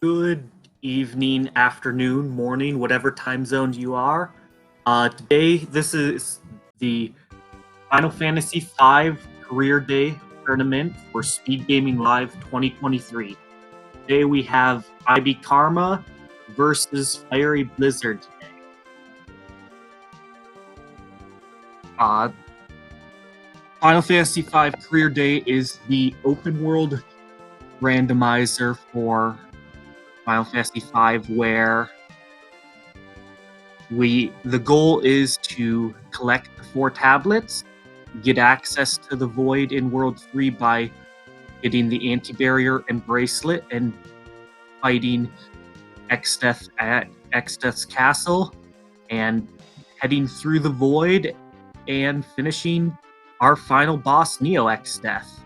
Good evening, afternoon, morning, whatever time zone you are. Today, this is the Final Fantasy V Career Day Tournament for Speedgaming Live 2023. Today we have IB Karma versus Fieryblizzard today. Final Fantasy V Career Day is the open world randomizer for Final Fantasy V, where the goal is to collect the 4 tablets, get access to the Void in World 3 by getting the anti-barrier and bracelet, and fighting Exdeath at Exdeath's castle, and heading through the Void and finishing our final boss, Neo Exdeath.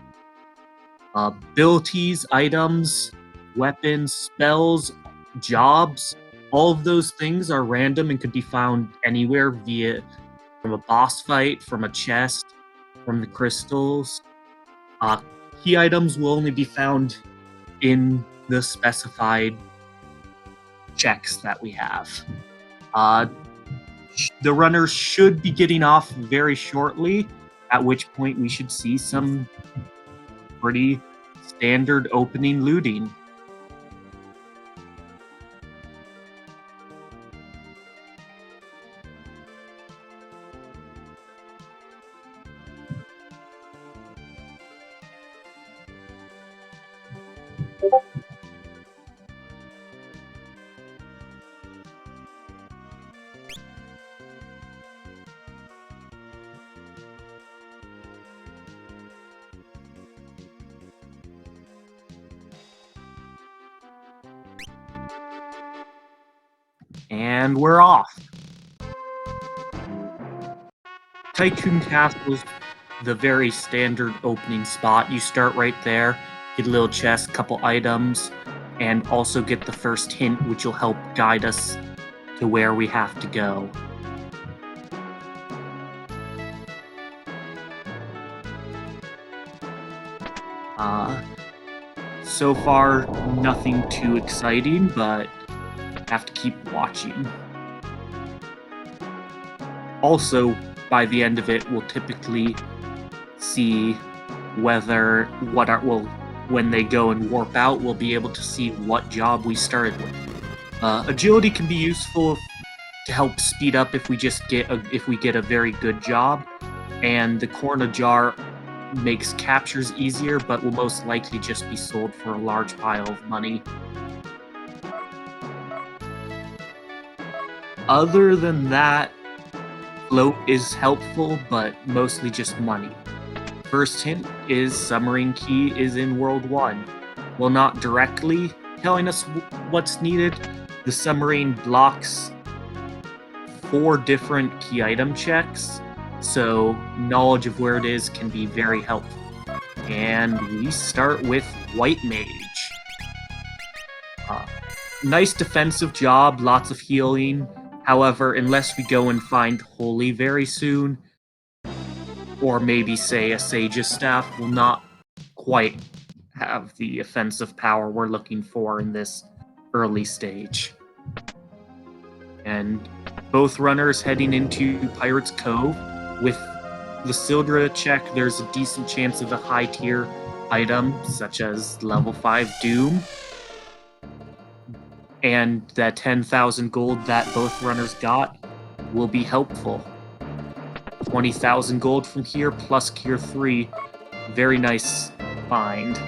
Abilities, items, weapons, spells, jobs, all of those things are random and could be found anywhere from a boss fight, from a chest, from the crystals. Key items will only be found in the specified checks that we have. The runners should be getting off very shortly, at which point we should see some pretty standard opening looting. And we're off. Tycoon Castle's the very standard opening spot. You start right there, get a little chest, couple items, and also get the first hint, which will help guide us to where we have to go. So far, nothing too exciting, but have to keep watching. Also, by the end of it, we'll typically see when they go and warp out, we'll be able to see what job we started with. Agility can be useful to help speed up if we get a very good job, and the Corna Jar makes captures easier, but will most likely just be sold for a large pile of money. Other than that, float is helpful, but mostly just money. First hint is submarine key is in World 1. While not directly telling us what's needed, the submarine blocks 4 different key item checks, so knowledge of where it is can be very helpful. And we start with White Mage. Nice defensive job, lots of healing. However, unless we go and find Holy very soon, or maybe say a Sage's Staff, will not quite have the offensive power we're looking for in this early stage. And both runners heading into Pirate's Cove. With the Sildra check, there's a decent chance of a high tier item, such as level 5 Doom. And that 10,000 gold that both runners got will be helpful. 20,000 gold from here, plus Gear 3. Very nice find.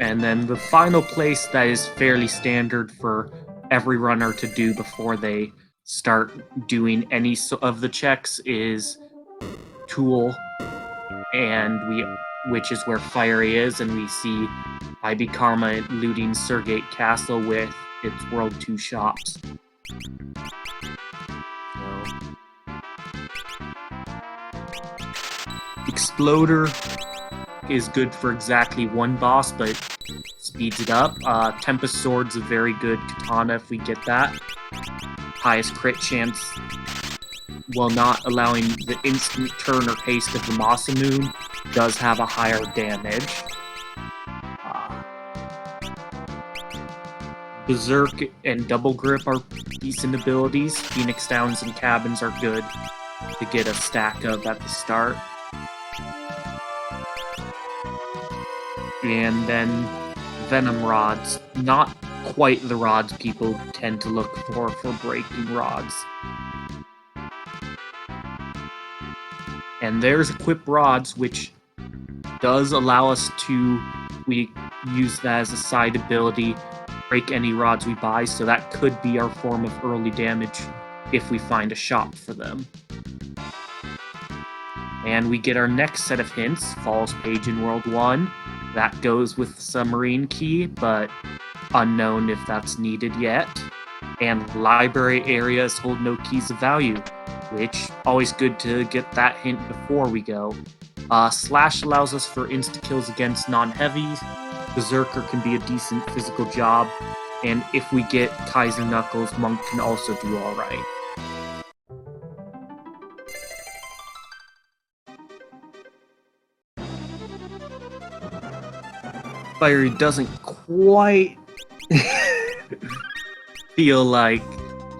And then the final place that is fairly standard for every runner to do before they start doing any of the checks is Tool, which is where Fiery is, and we see IB Karma looting Surgate Castle with its World 2 shops. Exploder is good for exactly 1 boss, but speeds it up. Tempest Sword's a very good katana if we get that. Highest crit chance, while not allowing the instant turn or haste of the Masamune, does have a higher damage. Berserk and Double Grip are decent abilities. Phoenix Downs and Cabins are good to get a stack of at the start. And then Venom Rods. Not quite the rods people tend to look for breaking rods. And there's Equip Rods, which does allow us to... We use that as a side ability, break any rods we buy, so that could be our form of early damage if we find a shop for them. And we get our next set of hints, Falls Page in World 1. That goes with the Submarine Key, but unknown if that's needed yet. And Library Areas hold no keys of value, which always good to get that hint before we go. Slash allows us for insta-kills against non-heavies. Berserker can be a decent physical job. And if we get Kaiser Knuckles, Monk can also do alright. Fiery doesn't quite feel like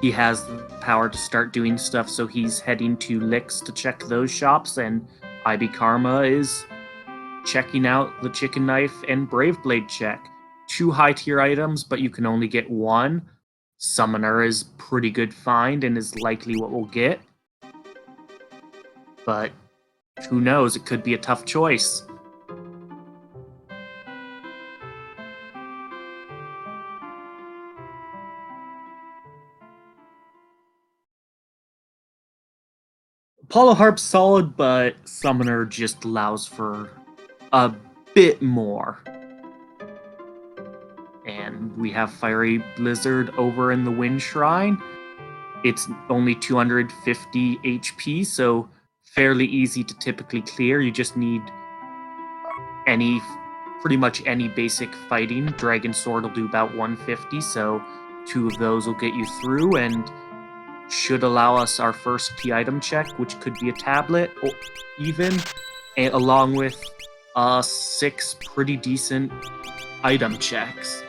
he has the power to start doing stuff, so he's heading to Licks to check those shops, and IB Karma is checking out the Chicken Knife and Brave Blade check. 2 high-tier items, but you can only get 1. Summoner is pretty good find and is likely what we'll get. But who knows, it could be a tough choice. Apollo Harp's solid, but Summoner just allows for a bit more. And we have Fieryblizzard over in the Wind Shrine. It's only 250 HP, so fairly easy to typically clear. You just need pretty much any basic fighting. Dragon Sword will do about 150, so 2 of those will get you through, and should allow us our first key item check, which could be a tablet, or even, and along with 6 pretty decent item checks.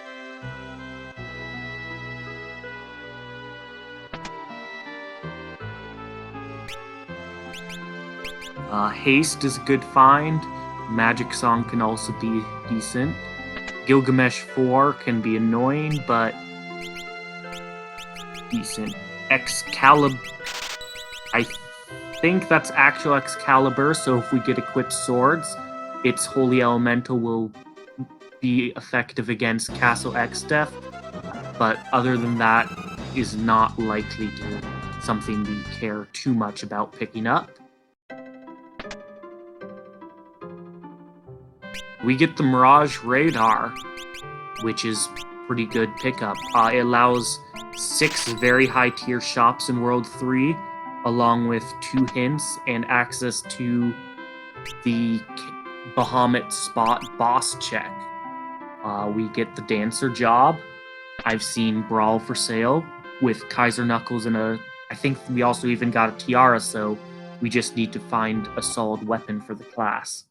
Haste is a good find. Magic Song can also be decent. Gilgamesh 4 can be annoying, but decent. Excalibur, I think that's actual Excalibur, so if we get equipped swords, its Holy Elemental will be effective against Castle X-Death, but other than that, is not likely to something we care too much about picking up. We get the Mirage Radar, which is pretty good pickup. It allows 6 very high tier shops in World 3, along with 2 hints and access to the Bahamut Spot boss check. We get the Dancer job. I've seen Brawl for sale with Kaiser Knuckles and I think we also even got a Tiara, so we just need to find a solid weapon for the class.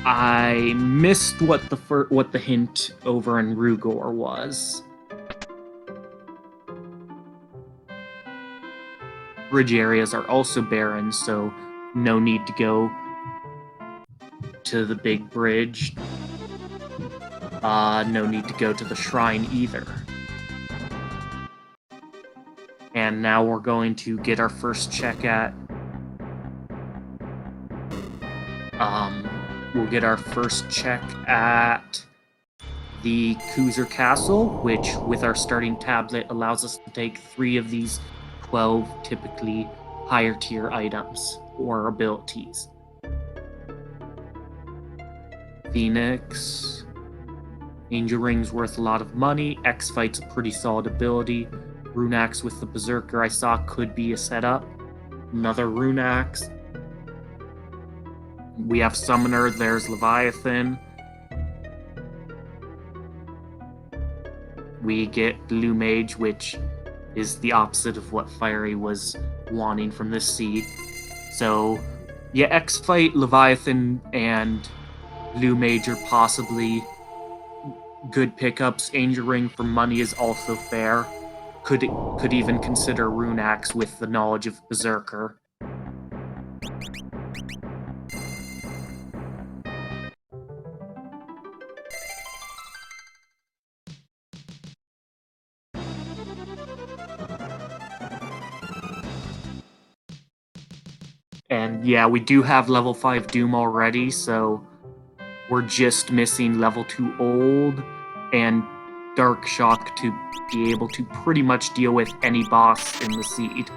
I missed what the hint over in Rugor was. Bridge areas are also barren, so no need to go to the big bridge. No need to go to the shrine either. And now we're going to get our first check at... We'll get our first check at the Kuzer Castle, which, with our starting tablet, allows us to take 3 of these 12 typically higher tier items or abilities. Phoenix. Angel Ring's worth a lot of money. X-Fight's a pretty solid ability. Rune Axe with the Berserker I saw could be a setup. Another Rune Axe. We have Summoner, there's Leviathan. We get Blue Mage, which is the opposite of what Fiery was wanting from this seed. So, yeah, X-Fight, Leviathan, and Blue Major, possibly. Good pickups. Angel Ring for money is also fair. Could even consider Rune Axe with the knowledge of Berserker. And yeah, we do have level 5 Doom already, so we're just missing level 2 Old and Dark Shock to be able to pretty much deal with any boss in the seed.